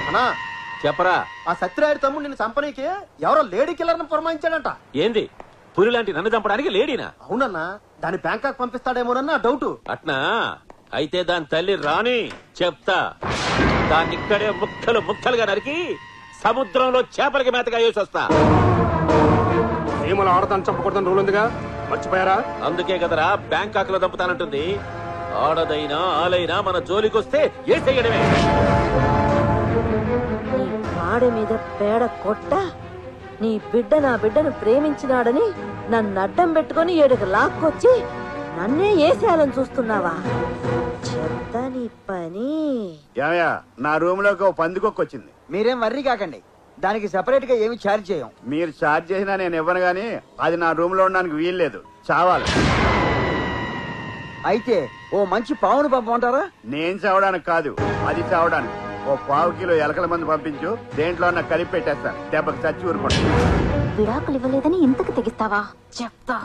అన్నా చెప్పరా. ఆ సత్యరాయుడు తమ్ముడు నిన్ను చంపనీకి ఎవరో లేడీ కిల్లర్ ని పురమాయించాడంట. ఏంది పులి లాంటి నన్ను చంపడానికి లేడీనా? అవునన్నా, దాన్ని బ్యాంకాక్ పంపిస్తాడేమోనన్నా డౌట్. అట్నా? అయితే దాని తల్లి రాని చెప్తా. దాన్ని ఇక్కడే ముక్కలు ముక్కలుగా నరికి సముద్రంలో చేపలకి మేతగా వేసి వస్తా. ఏమో ఆడతాను చంపకూడదని రూల్ ఉందిగా, మర్చిపోయారా? అందుకే కదరా బ్యాంకాక్ లో చంపుతానంటుంది. ఆడదైనా ఆలైనా మన జోలికొస్తే ఏ చెయ్యడమే. ఆడ మీద పేడ కొట్ట నీ బిడ్డ నా బిడ్డను ప్రేమించినాడని నన్ను అడ్డం పెట్టుకుని ఏడుకు లాక్కొచ్చి నన్నే ఏసేయాలని చూస్తున్నావా? చెప్తా నీ పని. నా రూమ్ లోకి ఓ పందికొక్కొచ్చింది. మీరేం వర్రీ కాకండి, దానికి సెపరేట్ గా ఏమి ఛార్జ్ చేయం. మీరు ఛార్జ్ చేసినా నేను ఇవ్వను గానీ అది నా రూమ్ లో ఉండడానికి వీల్లేదు, చావాలి. అయితే ఓ మంచి పావును పంపమంటారా? నేను చావడానికి కాదు, అది చావడానికి. ఓ 1/2 కిలో ఎలకల మంది పంపించు, దేంట్లో నాకు కలిపి పెట్టేస్తాను, దెబ్బకి చచ్చి ఊరుకోండి. విడాకులు ఇవ్వలేదని ఇంతకు తెగిస్తావా? చెప్తా.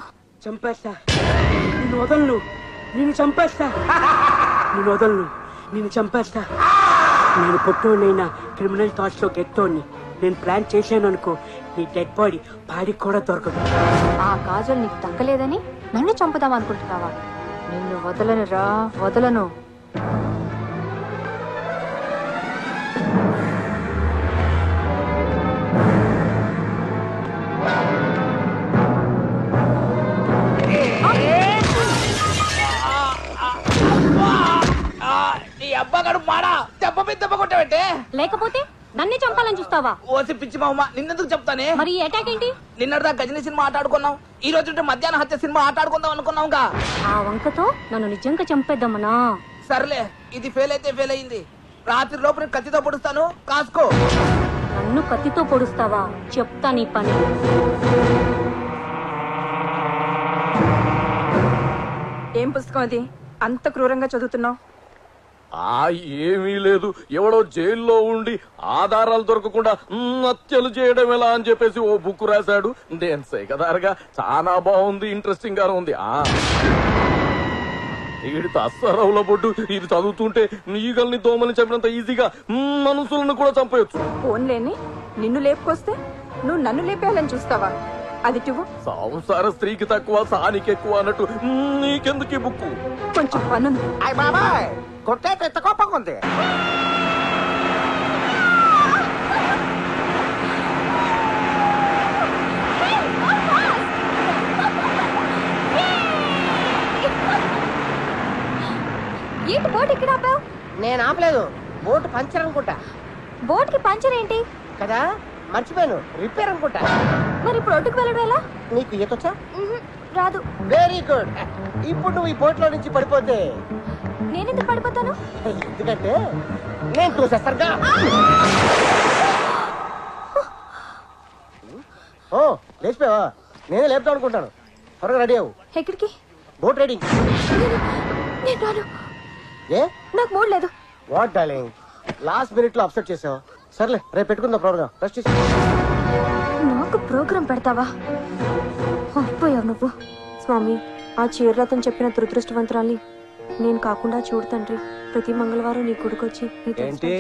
చంపేస్తా, నిన్ను వదలను, నిన్ను చంపేస్తా, నిన్ను వదలను, నిన్ను చంపేస్తా. నేను పొట్టోనైనా క్రిమినల్ థాట్స్ లో గెట్టోని. నేను ప్లాన్ చేశాను అనుకో, నీ డెడ్ బాడీ పాడికి కూడా దొరకదు. ఆ కాజల్ నీకు తగ్గలేదని నన్ను చంపుదాం అనుకుంటున్నావా? నిన్ను వదలను రా, వదలను. లేకపోతే నన్నే చంపాలని చూస్తావా? ఓసి పిచ్చి మామ, నిన్నెందుకు చెప్తానే? మరి అటాక్ ఏంటి? నిన్నటిదా గజని సినిమా ఆట ఆడుకున్నాం, ఈ రోజు మధ్యాహ్నం హత్య సినిమా ఆట ఆడుకుందాం అనుకున్నాంగా. ఆ వంకతో నన్ను నిజంగా చంపేద్దామనా? సర్లే, ఇది ఫెయిల్ అయితే ఫెయిల్ అయింది. రాత్రి లోపు కత్తితో పొడుస్తాను, కాసుకో. నన్ను కత్తితో పొడుస్తావా? చెప్తా నీ పని. ఏం పుస్తకం అది అంత క్రూరంగా చదువుతున్నావు? ఏమీ లేదు, ఎవడో జైల్లో ఉండి ఆధారాలు దొరకకుండా హత్యలు చేయడం ఎలా అని చెప్పేసి ఓ బుక్ రాశాడు. నేను సేకదారుగా చాలా బాగుంది, ఇంట్రెస్టింగ్ గా ఉంది. వీడి తస్సరవుల బొడ్డు, ఇది చదువుతుంటే ఈగల్ని దోమల్ని చంపినంత ఈజీగా మనుషులను కూడా చంపేయచ్చు. ఫోన్లేని నిన్ను లేపుకొస్తే నువ్వు నన్ను లేపేయాలని చూస్తావా? అది సంసార స్త్రీకి తక్కువ సానికి ఎక్కువ అన్నట్టు నీకెందుకు ఈ బుక్కు? కొంచెం పనుంది. కొట్టే పెద్ద కోపంగా ఉంది. ఏంటి బోట్ ఇక్కడ ఆపావు? నేను ఆపలేదు, బోట్ పంచర్ అనుకుంటా. బోట్ కి పంచర్ ఏంటి కదా, మర్చిపోయాను, రిపేర్ అనుకుంటా. మరి ఇప్పుడు ఒడ్డుకు వెళ్ళడం ఎలా? నీకు ఈతొచ్చా? రాదు. Very good. ఇప్పుడు నువ్వు ఈ బోట్ లో నుంచి పడిపోతే నేనెందుకు పడిపోతాను? ఎందుకంటే నేను చూసేస్తానుగా. ఓ లేచిపోయావా? నేనే లేపుతాం అనుకుంటాను. త్వరగా రెడీ అవ్వు. ఎక్కడికి? Boat riding. నేను రాను. ఏ? నాకు మూడ్ లేదు. వాట్ డార్లింగ్, లాస్ట్ మినిట్ లో అప్సెట్ చేసావు. సర్లే, రేపు పెట్టుకుందాం ప్రోగ్రామ్. రెస్ట్ చేసి. నాకు ప్రోగ్రామ్ పెడతావా? అయిపోయావు నువ్వు. స్వామి, ఆ చీరలతో చెప్పిన దురదృష్టవంతురాలి నేను కాకుండా చూడు తండ్రి. ప్రతి మంగళవారం నీ గుడికొచ్చి ఏంటి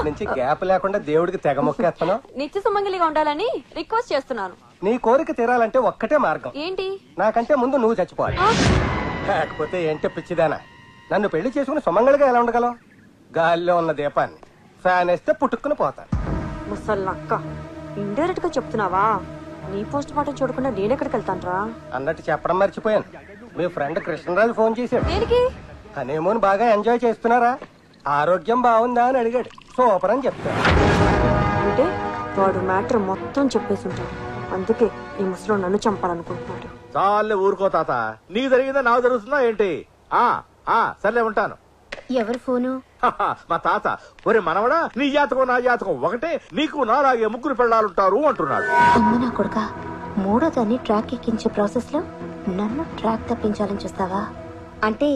నుంచి గ్యాప్ లేకుండా దేవుడికి తెగ మొక్కేస్తాను. నిత్య సుమంగలిగా ఉండాలని రిక్వెస్ట్ చేస్తున్నాను. నీ కోరిక తీరాలంటే ఒక్కటే మార్గం. ఏంటి? నాకంటే ముందు నువ్వు చచ్చిపోవాలి. లేకపోతే ఏంటి పిచ్చిదానా, నన్ను పెళ్లి చేసుకుని సుమంగళిగా ఎలా ఉండగలవు? గాలిలో ఉన్న దీపాన్ని ఫ్యాన్ వేస్తే పుట్టుకుని పోతాను. ముసల్లక్క, ఇండైరెక్ట్ గా చెప్తున్నావా? నీ పోస్ట్ మార్టం చూడకుండా నేనెక్కడికి వెళ్తాను? అన్నట్టు చెప్పడం మర్చిపోయాను, మీ ఫ్రెండ్ కృష్ణరాజు ఫోన్ చేశాడు. దేనికి? హనీమూన్ బాగా ఎంజాయ్ చేస్తున్నారా, ఆరోగ్యం బాగుందా అని అడిగాడు. సూపర్ అని చెప్తాను. అంటే వాడు మ్యాటర్ మొత్తం చెప్పేసి ఉంటాడు. అందుకే ఈ ముసలో నన్ను చంపాలనుకుంటున్నాడు. చాలే ఊరుకో తాత, నీకు జరిగిందా నాకు జరుగుతుందా ఏంటి? సర్లే ఉంటాను. ఎవరు ఫోను? మా తాత, ఒరే మనవడా, నీ జాతకం నా జాతకం ఒకటే, నీకు నాలాగే 3 పెళ్ళాలుంటారు అంటున్నాడు. అమ్మ నా కొడుక, 3వ దాన్ని ట్రాక్ ఎక్కించే ప్రాసెస్ లో నన్ను ట్రాక్ తప్పించాలని చూస్తావా? అంటే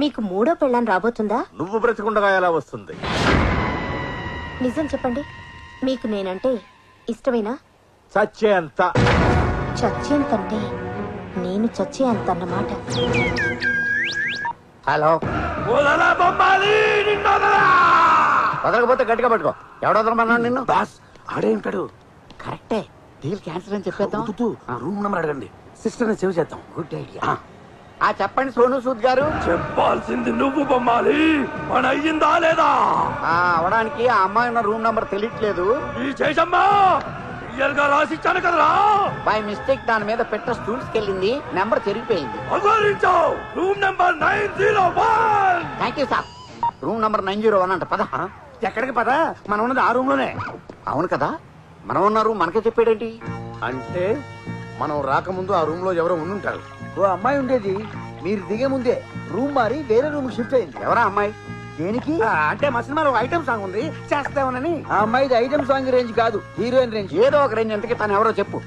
మీకు 3వ పెళ్ళాన్ని రాబోతుందా? నువ్వు బ్రతికుండగా ఎలా వస్తుంది? నిజం చెప్పండి, మీకు నేనంటే ఇష్టమేనా? చచ్చేంత. చచ్చేంతంటే నేను చచ్చేంత అన్నమాట. హలో, వదలకపోతే గట్టిగా పట్టుకో. ఎవడ వదలమన్నాడు నిన్ను? బాస్ ఆడే ఉంటాడు. కరెక్టే, డీల్ క్యాన్సిల్ అని చెప్పేద్దాం. రూమ్ నెంబర్ అడగండి, సిస్టర్ సేవ్ చేద్దాం. Good idea. చెప్పండి సోను సూద్ గారు. చెప్పాల్సింది నువ్వు బొమ్మాలి, మన అయ్యిందా లేదా? అవడానికి ఆ అమ్మాయి ఉన్న రూమ్ నంబర్ తెలియట్లేదు. ఈ చేసమ్మా క్లియర్ గా రాసిచ్చాను కదరా. బై మిస్టేక్ దాని మీద పెట్ట స్టూల్స్ కెళ్ళింది, నెంబర్ చెరిగిపోయింది. Room number 901. Thank you sir. Room number 901 అంట. పద. ఎక్కడికి పద, మనం ఉన్నది ఆ రూమ్ లోనే. అవును కదా, మనం ఉన్న రూమ్ మనకే చెప్పాడేంటి? అంటే మనం రాకముందు ఆ రూమ్ లో ఎవరో ఉండుంటారు. ఓ అమ్మాయి ఉండేది, మీరు దిగే ముందే రూమ్ మారి వేరే రూమ్ షిఫ్ట్ అయింది. ఎవరా అమ్మాయి? దేనికి అంటే మా సినిమాలో ఐటమ్ సాంగ్ ఉంది, చేస్తామని. ఆ అమ్మాయిది ఐటమ్ సాంగ్ రేంజ్ కాదు, హీరోయిన్ రేంజ్. ఏదో ఒక రేంజ్. ఎంతకి తను ఎవరో చెప్పు.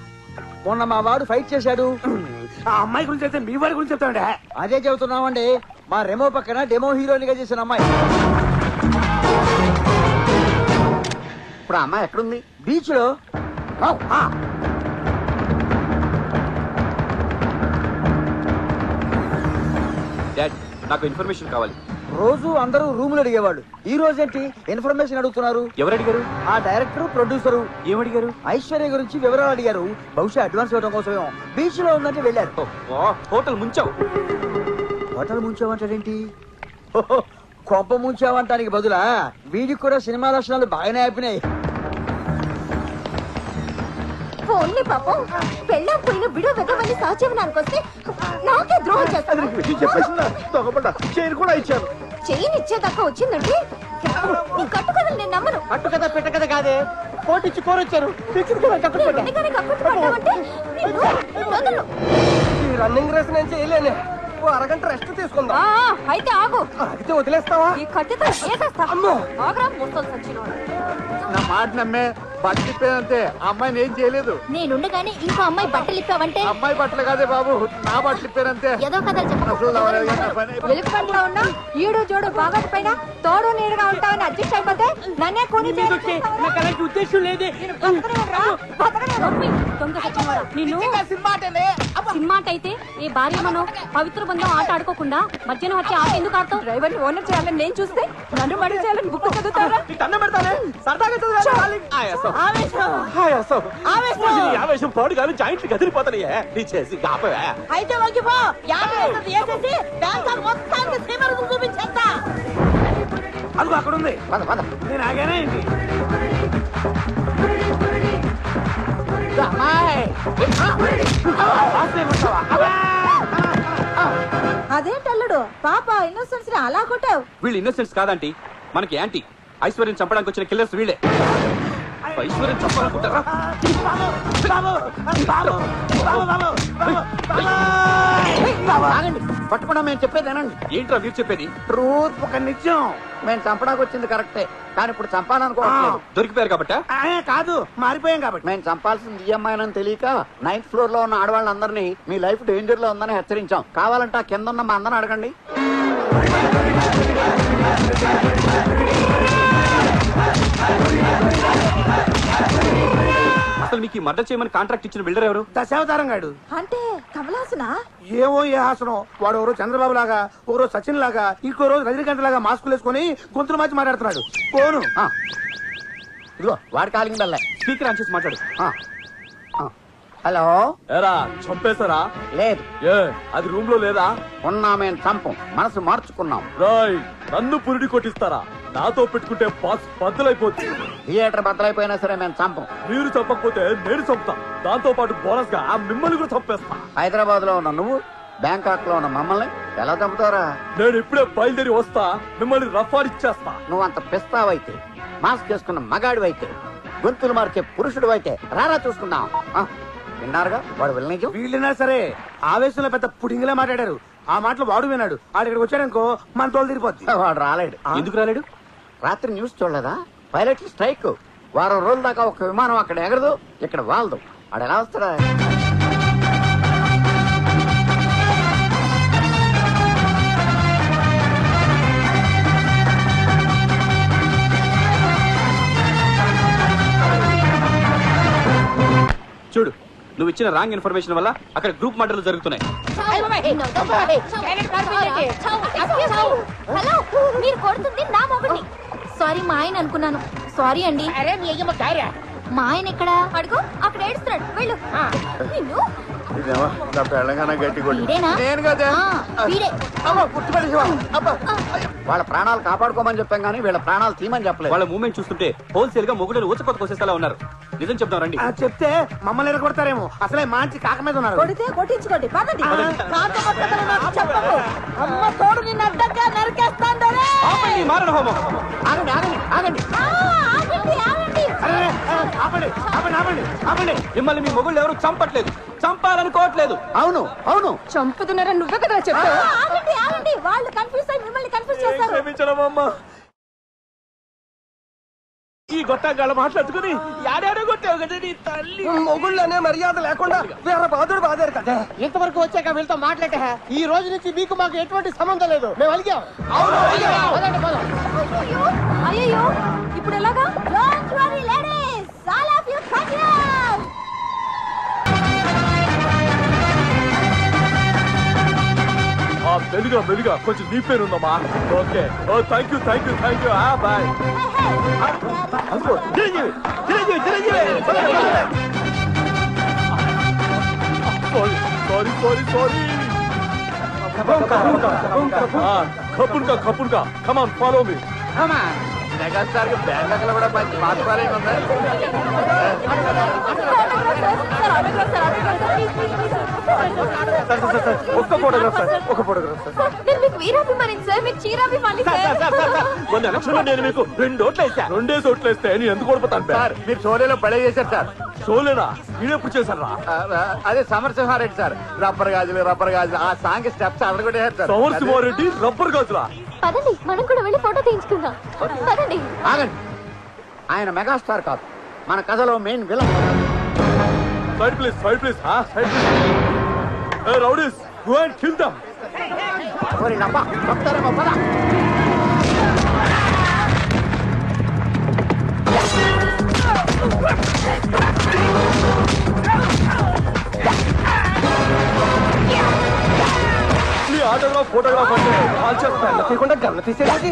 మొన్న మా వాడు ఫైట్ చేశాడు. ఆ అమ్మాయి గురించి అయితే మీ వాడి గురించి చెప్తామండి. అదే చెబుతున్నామండి, మా రెమో పక్కన డెమో హీరోయిన్ గా చేసిన అమ్మాయి. ఇప్పుడు ఆ అమ్మాయి ఎక్కడుంది? బీచ్ లో. డాడ్, నాకు ఇన్ఫర్మేషన్ కావాలి. రోజు అందరూ రూములు అడిగేవాళ్ళు, ఈ రోజేంటి ఇన్ఫర్మేషన్ అడుగుతున్నారు? ఎవరు అడిగారు? ఆ డైరెక్టర్ ప్రొడ్యూసరు. ఏమడిగారు? ఐశ్వర్య గురించి వివరాలు అడిగారు. బహుశా అడ్వాన్స్ ఇవ్వడం కోసమేమో. బీచ్ లో ఉందంటే వెళ్ళారు. హోటల్ ముంచావు. హోటల్ ముంచావంటాడేంటి? కొంప ముంచావంటానికి బదులా వీడికి కూడా సినిమా లక్షణాలు బాగానే ఆపినాయి. ఓన్లీ పాపం పెళ్ళం పోయిన బిడో వెదవని సహజీవనానికి వస్తే నాకే ద్రోహం చేస్తాను. చైన్ కూడా ఇచ్చారు. చెయ్యి ఇచ్చేదాకా వచ్చిందంటే నీ కట్టు కథలు నేను నమ్మను. కట్టు కథ పెట్ట కథ కాదే, కోటిచ్చి కోరొచ్చారు. ఈ రన్నింగ్ రేస్ నేను చేయలేనే, ఓ అరగంట రెస్ట్ తీసుకుందాం. అయితే ఆగు. అయితే వదిలేస్తావా? ఈ కట్టెతో ఏసేస్తా. ఆగ్రా ముస్తలు సచ్చినోడు. నా మాట నమ్మే బట్టలిప్పేదంతే, అమ్మాయిని ఏం చేయలేదు. నేనుండగానే ఇంకో అమ్మాయి బట్టలు ఇప్పావంటే అమ్మాయి బట్టలు కాదే బాబు, నా బట్టలు ఇప్పానంతే. ఏదో కథలు చెప్పకుండా ఉన్నా ఈడు జోడు బాగా పైన తోడు నీడుగా ఉంటావని అడ్జస్ట్ అయిపోతే నన్నే కొని ఉద్దేశం లేదే. సినిమా అయితే ఏ భార్య మనం పవిత్ర బంధం ఆట ఆడుకోకుండా మధ్యాహ్నం వచ్చి ఆట ఎందుకు ఆడతావు? డ్రైవర్ ని ఓనర్ చేయాలని నేను చూస్తే నన్ను మడి చేయాలని బుక్ చదువుతారా? ఆవేశం పాడు కానీ జాయింట్లు కదిలిపోతాయి. నీ చేసి కాపవే. అయితే వంగిపో. చూపించేస్తా. అదిగో అక్కడ ఉంది. పద పద. నేను ఆగానే ఏంటి? అదేంటల్లుడు పాప ఇన్నోసెన్స్ ని అలా కొట్టావు? వీళ్ళు ఇన్నోసెన్స్ కాదంటీ, మనకి యాంటీ. ఐశ్వర్యం చంపడానికి వచ్చిన కిల్లర్స్ వీళ్ళే. ఐశ్వర్యం చంపాలనుకుంటారా? పట్టుకున్నా మేము చెప్పేదేనండి. ఏంట్రా మీరు చెప్పేది? ట్రూత్, ఒక నిజం. మేము చంపడానికి వచ్చింది కరెక్టే, కానీ ఇప్పుడు చంపాలనుకోవట్లేదు. దొరికిపోయారు కాబట్టి కాదు, మారిపోయాం కాబట్టి. మేము చంపాల్సింది ఈఎంఐ అని తెలియక 9th ఫ్లోర్ లో ఉన్న ఆడవాళ్ళందరినీ మీ లైఫ్ డేంజర్ లో ఉందని హెచ్చరించాం. కావాలంటే ఆ కింద ఉన్న మా అందరిని అడగండి. అసలు మీకు మర్డర్ చేయమని కాంట్రాక్ట్ ఇచ్చిన బిల్డర్ ఎవరు? దశావతారం గాడు. అంటే కమలాసనా? ఏమో ఏ హాసనం. వాడు ఎవరో చంద్రబాబు లాగా, ఓ రోజు సచిన్ లాగా, ఇంకో రోజు రజనీకాంత్ లాగా మాస్కులు వేసుకుని గొంతులు మార్చి మాట్లాడుతున్నాడు. ఫోను ఇదిగో వాడి కాలింగ్ బెల్ల. స్పీకర్ ఆన్ చేసి మాట్లాడు. హలో. ఎరా చంపేశారా? లేదు. ఏ అది రూమ్ లో లేదా? ఉన్నా మేము చంపం, మనసు మార్చుకున్నాం. రాయ్, నన్ను పురిడి కొట్టిస్తారా? నాతో పెట్టుకుంటే బాక్స్ బద్దలైపోతుంది. థియేటర్ బద్దలైపోయినా సరే మేము చంపం. మీరు చంపకపోతే నేను చంపుతా. దాంతో పాటు బోనస్ గా మిమ్మల్ని కూడా చంపేస్తా. హైదరాబాద్ లో ఉన్న నువ్వు, బ్యాంకాక్ లో ఉన్న మమ్మల్ని ఎలా చంపుతారా? నేను ఇప్పుడే బయలుదేరి వస్తా, మిమ్మల్ని రఫాడిచ్చేస్తా. నువ్వు అంత పిస్తావైతే, మాస్క్ చేసుకున్న మగాడివైతే, గొంతులు మార్చే పురుషుడు అయితే రారా చూసుకుందాం. విన్నారుగా వాడు వెళ్ళనిజం. వీళ్ళైనా సరే ఆవేశంలో పెద్ద పుడింగిలా మాట్లాడారు. ఆ మాటలు వాడు విన్నాడు. ఆడు ఇక్కడికి వచ్చాడనుకో మన తోలు తిరిగిపోద్ది. వాడు రాలేడు. ఎందుకు రాలేడు? రాత్రి న్యూస్ చూడలేదా? Pilot strike. వారం రోజుల దాకా ఒక విమానం అక్కడ ఎగరదు, ఇక్కడ వాళ్దు. ఆడు ఎలా వస్తాడా? చూడు, నువ్వు ఇచ్చిన రాంగ్ ఇన్ఫర్మేషన్ వల్ల అక్కడ గ్రూప్ మర్డర్లు జరుగుతున్నాయి. హలో, మీరు కొడుతుంది నా మొగుడిని. సారీ మా ఆయన అనుకున్నాను. సారీ అండి. అరే నీ అయ్యమ్మ కార్యా మా ఆయన ఎక్కడ? అడుగు, అక్కడ ఏడుస్తున్నాడు. వెళ్ళు. నిన్ను ఇదేమో నా పెళ్ళగానే గట్టి కొట్టి వీడేనా? నేను కదా వీడే. వాళ్ళ ప్రాణాలు కాపాడుకోమని చెప్పాం కానీ వీళ్ళ ప్రాణాలు తీయమని చెప్పలేదు. వాళ్ళ మూమెంట్ చూస్తుంటే హోల్సేల్ గా మొగుడలు ఊచకొత్త కోసేసేలా ఉన్నారు. నిజం చెప్తాం రండి. చెప్తే మమ్మల్ని ఎరగొడతారేమో. అసలే మంచి కాక మీద ఉన్నారు. కొడితే కొట్టించుకోండి. పదండి. చెప్పకు. అమ్మ తోడు నిన్ను అడ్డంగా నరికేస్తాందరే. మారణ హోమం. ఆగండి ఆగండి ఆగండి ఆపండి ఆపండి ఆపండి ఆపండి. మిమ్మల్ని మీ మొగుళ్ళు ఎవరు చంపట్లేదు, చంపాలనుకోవట్లేదు. అవును అవును చంపుతున్నారని నువ్వే కదా చెప్పావు. ఆగండి. వాళ్ళు కన్ఫ్యూజ్ అయ్యి మిమ్మల్ని కన్ఫ్యూజ్ చేస్తారు. క్షమించడమ్మా. ఈ గొట్టంగాళ్ళ మాట్లాడుకుని యాడాడో కొట్టావు కదా నీ తల్లి. మొగుళ్ళనే మర్యాద లేకుండా వేరే బాధుడు బాధారు కదా. ఇంతవరకు వచ్చాక వీళ్ళతో మాట్లాడే ఈ రోజు నుంచి మీకు మాకు ఎటువంటి సంబంధం లేదు. మేము అలిగాం. అయ్యో ఇప్పుడు ఎలాగా? Don't worry ladies, all of you come here. మెలుగా మెలుగా కొంచెం నీ పేరుందమ్మా. Okay thank you bye. Chiranjeevi Chiranjeevi Chiranjeevi. Sorry కపున్కా కమాన్ ఫాలో మీ. మెగాస్టార్ కి బ్యాంక్ కూడా మంచి పాత్ర ఒక్క ఫోటోగ్రాఫ్ సార్, ఒక ఫోటోగ్రాఫ్ సార్. నేను మీకు వీరాభిమాని సార్, మీకు చీరాభిమాని సార్. మొన్న ఎలక్షన్ లో నేను మీకు 2 ఓట్లు వేసా. 2 ఓట్లు వేస్తే నేను ఎందుకు ఓడిపోతాను సార్. మీరు షోలేలో పడే చేశారు సార్. షోలేనా? నేనెప్పుడు చేశారా? అదే సమరసింహారెడ్డి సార్. రబ్బర్ గాజులు ఆ సాంగ్ స్టెప్స్ అడగొట్టేశారు సార్. సమరసింహారెడ్డి రబ్బర్ గాజులా? పదండి, మనం కూడా వెళ్ళి ఫోటో తీయించుకుందాం. పదండి. ఆగండి. ఆయన మెగాస్టార్ కాదు, మన కథలో main villain. Side please side please side please. Rowdies go and kill them. ఓరి నప్ప చెప్తారేమో పద. నీ ఆటోగ్రాఫ్ ఫోటోగ్రాఫ్ అంటే కాల్ చేస్తాను తీయకుండా గమన తీసేది.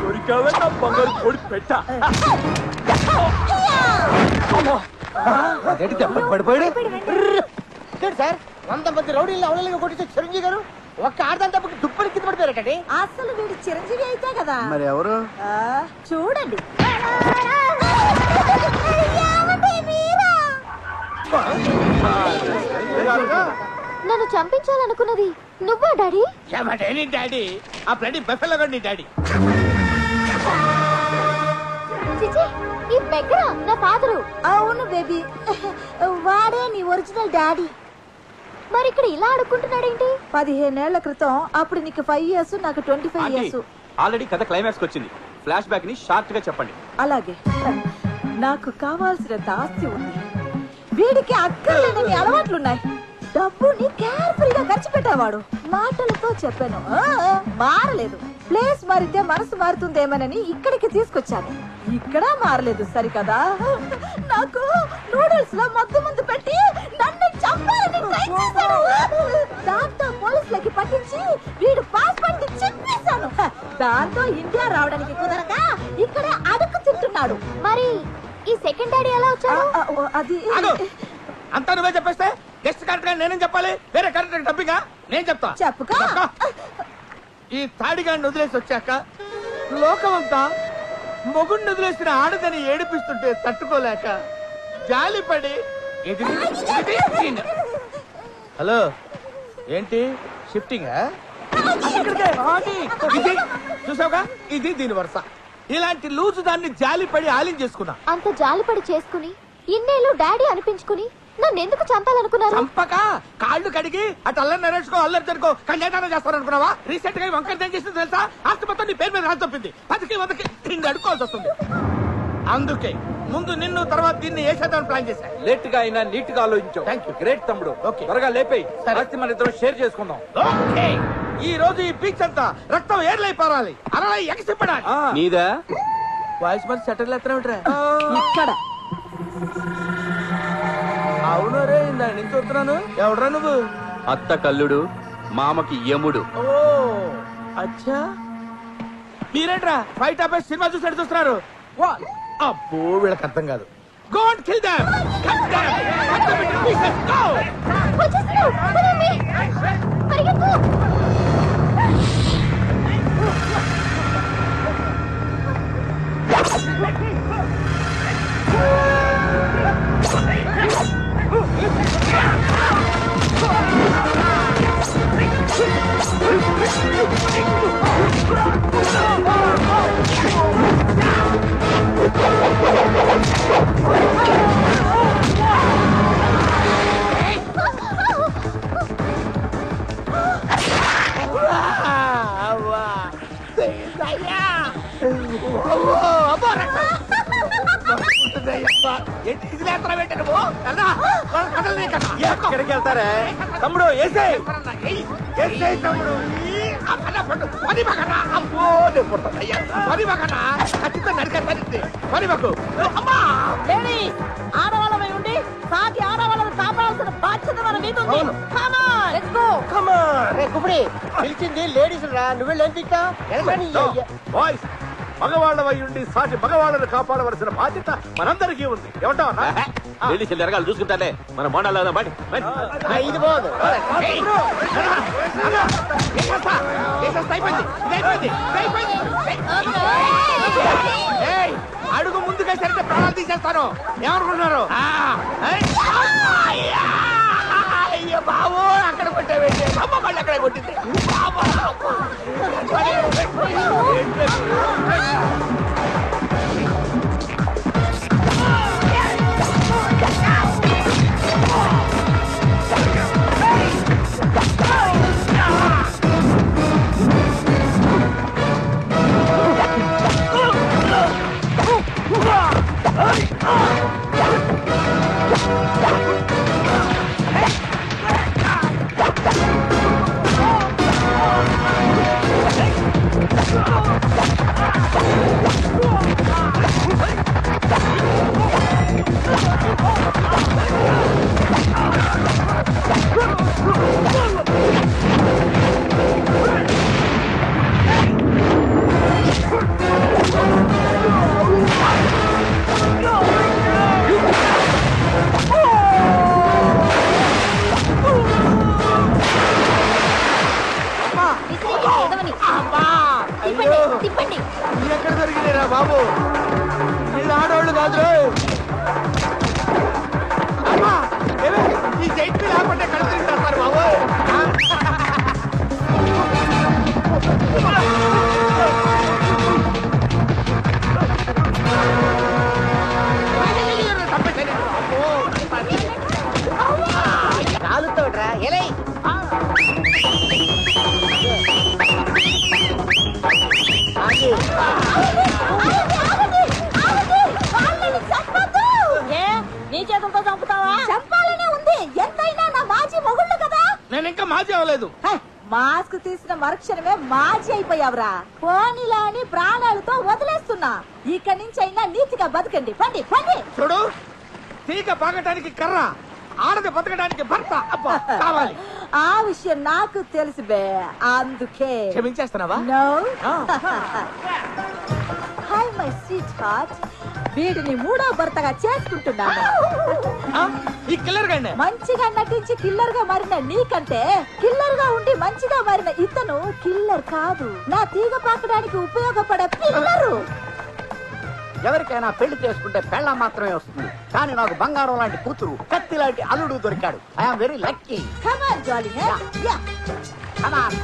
దొరికావే నా బంగారు కోడి పెట్ట. అదేంటి దెబ్బకి పడిపోయాడు సార్. 100 మంది రౌడీలు అవలలుగా కొట్టించే చిరంజీవి గారు ఒక్క ఆడదాని తప్పకి దుప్పటి కింద పడిపోయారటండి. అసలు వీడు చిరంజీవి అయితే కదా. మరి ఎవరు? చూడండి. నన్ను చంపించాలనుకున్నది నువ్వా డాడీ? డాడీ ఆ బ్లడీ బఫెలో గడి డాడీ. చిచి, ఈ బెగ్గర నా ఫాదరు. అవును బేబీ, వాడే నీ ఒరిజినల్ డాడీ. మరి ఇక్కడ ఇలా అడుక్కుంటున్నాడేంటి? 15 ఏళ్ల క్రితం అప్పుడు నీకు 5 ఇయర్స్, నాకు 25 ఇయర్స్. ఆల్రెడీ కథ క్లైమాక్స్ వచ్చింది. ఫ్లాష్ బ్యాక్ ని షార్ట్ గా చెప్పండి. అలాగే, నాకు కావాల్సినంత ఆస్తి ఉంది, వీడికి అక్కర్లేని అలవాట్లున్నాయి. డబ్బుని కేర్ఫుల్గా ఖర్చు పెట్టేవాడు. మాటలతో చెప్పాను, మారలేదు. ప్లేస్ మారితే మనసు మారుతుందేమోనని ఇక్కడికి తీసుకొచ్చాను. ఇక్కడ మారలేదు సరికదా. నాకు నూడిల్స్ లో మత్తు పెట్టి నన్ను చంపాలని ట్రై చేశాడు. దాంతో పోలీసులకి పట్టించి వీడు పాస్పోర్ట్ చెప్పేశాను. దాంతో ఇండియా రావడానికి కుదరక ఇక్కడ అడుగు తింటున్నాడు. మరి ఈ సెకండ్ డాడీ ఎలా వచ్చాడు? అది అంతా నువ్వే చెప్పేస్తే గెస్ట్ కరెక్ట్ గా నేనేం చెప్పాలి? వేరే కరెక్ట్ డబ్బిగా నేను చెప్తా. చెప్పుకో. ఈ తాడిగాడిని వదిలేసి వచ్చాక లోకమంతా మొగుడిని వదిలేసిన ఆడదని ఏడిపిస్తుంటే తట్టుకోలేక జాలిపడి హలో ఏంటి షిఫ్టింగ్ ఇది చూసావుగా, ఇది దీని వరుస. ఇలాంటి లూజు దాన్ని జాలిపడి ఆలిం చేసుకున్నా. అంత జాలిపడి చేసుకుని ఇన్నేళ్ళు డాడీ అనిపించుకుని నన్ను ఎందుకు చంపాలనుకున్నారు? చంపక కాళ్ళు కడిగి అటు అల్లరి నరేసుకో అల్లరి జరుకో కళ్యాణం చేస్తారనుకున్నావా? రీసెంట్ గా వంకర ఏం చేసింది తెలుసా? ఆస్తి మొత్తం నీ పేరు మీద రాసి చెప్పింది. 10కి 100కి అడుకోవాల్సి వస్తుంది. అందుకే ముందు నిన్ను తర్వాత దీన్ని వేసేద్దామని ప్లాన్ చేశా. లేట్ గా అయినా నీట్ గా ఆలోచించావు. Thank you. గ్రేట్ తమ్ముడు. ఓకే. త్వరగా లేపేయి. ఆస్తి మన ఇద్దరం షేర్ చేసుకుందాం. ఓకే. ఈ రోజు ఈ పీచ్ అంతా రక్తం ఏర్లై పారాలి, అలా ఎగసిపడాలి. నీదా వాయిస్ మరి సెటిల్ ఎత్తరా ఇక్కడ అవును రే ఇందా నుంచి చూస్తున్నాను. ఎవడరా నువ్వు? అత్త కల్లుడు, మామకి యముడు. ఓ అచ్చా, మీరేంట్రా ఫైట్ ఆపేసి సినిమా చూసి చూస్తున్నారు? అబ్బో వీళ్ళకి అర్థం కాదు. Go and kill them! Cut them! Cut them into pieces! Go! ఎక్కడికి వెళ్తారా తమ్ముడు? వేసే తమ్ముడు. ఆడవాళ్ళమై ఉండి సాటి ఆడవాళ్ళని కాపాడాల్సిన బాధ్యత మన మీద ఉంది. పిలిచింది లేడీస్ రా, నువ్వు ఎంత బాయ్స్, మగవాళ్ళవై ఉండి సాటి మగవాళ్ళని కాపాడవలసిన బాధ్యత మనందరికీ ఉంది. ఏమంటావు? వెళ్ళి చెల్లెరగాలు చూసుకుంటానే మన మోడాలు బాడి. ఇది పోదు. అడుగు ముందుగా సరిగ్గా ప్రాణాలు తీసేస్తాను. ఏమనుకుంటున్నారు? అయ్యో బాబు, అక్కడ కొట్టావేంటి? అమ్మ మళ్ళీ అక్కడ కొట్టింది. ఎక్కడ దొరికినారా బాబు? వీళ్ళు ఆడవాళ్ళు కాదు. ఈ జైట్ లేకుంటే కళ్ళు తింటారు బాబు. కాలుతోడ్రా ఎలై నీ చేతులతో చంపుతావా? చంపాలనే ఉంది. ఎంతైనా నా మాజీ మొగుళ్ళు కదా. నేను ఇంకా మాజీ అవ్వలేదు. మాస్క్ తీసిన మరుక్షణమే మాజీ అయిపోయావురా. పోనీలా అని ప్రాణాలతో వదిలేస్తున్నా. ఇక్కడి నుంచి అయినా నీతిగా బతకండి. పండి పండి. చూడు, తీగ బాగటానికి కర్ర, ఆడది బతకడానికి భర్త కావాలి. ఆ విషయం నాకు తెలుసు బే, అందుకే క్షమించేస్తున్నావా? No. Hi my sweetheart, వీడిని మూడో భర్తగా చేసుకుంటున్నాను. ఈ కిల్లర్ గండి మంచిగా నటించి కిల్లర్ గా మారిన నీకంటే కిల్లర్ గా ఉండి మంచిగా మారిన ఇతను కిల్లర్ కాదు, నా తీగ పాకడానికి ఉపయోగపడే పిల్లరు. ఎవరికైనా పెళ్లి చేసుకుంటే పెళ్ళ మాత్రమే వస్తుంది, కానీ నాకు బంగారం లాంటి కూతురు, కత్తి లాంటి అల్లుడు దొరికాడు. I'm very lucky. Come on darling, yeah come on.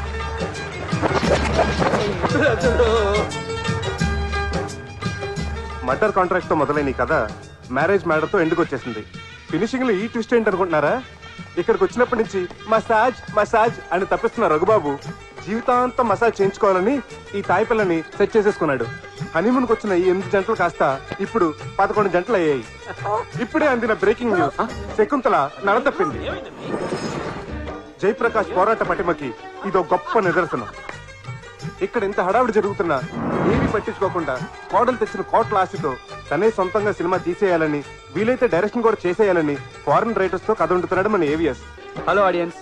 Murder contract తో మొదలైన కథ మ్యారేజ్ మ్యాటర్ తో ఎందుకు వచ్చేసింది. ఫినిషింగ్ లో ఈ ట్విస్ట్ ఏంటి అనుకుంటున్నారా? ఇక్కడికి వచ్చినప్పటి నుంచి మసాజ్ మసాజ్ అని తప్పిస్తున్న రఘుబాబు జీవితాంతం మసాజ్ చేయించుకోవాలని ఈ తాయి పిల్లని సెట్ చేసేసుకున్నాడు. హనీమూన్కి వచ్చిన ఈ 8 జంటలు కాస్త ఇప్పుడు 11 జంటలు అయ్యాయి. ఇప్పుడే అందిన బ్రేకింగ్ న్యూస్, శకుంతల నడతప్పింది. జయప్రకాష్ పోరాట పటిమకి ఇదో గొప్ప నిదర్శనం. ఇక్కడ ఇంత హడావిడి జరుగుతున్నా ఏమీ పట్టించుకోకుండా కోడలు తెచ్చిన కోట్ల ఆశతో తనే సొంతంగా సినిమా తీసేయాలని, వీలైతే డైరెక్షన్ కూడా చేసేయాలని ఫారెన్ రైటర్స్ తో కథ వండుతున్నాడు మన ఏవిఎస్. Hello audience,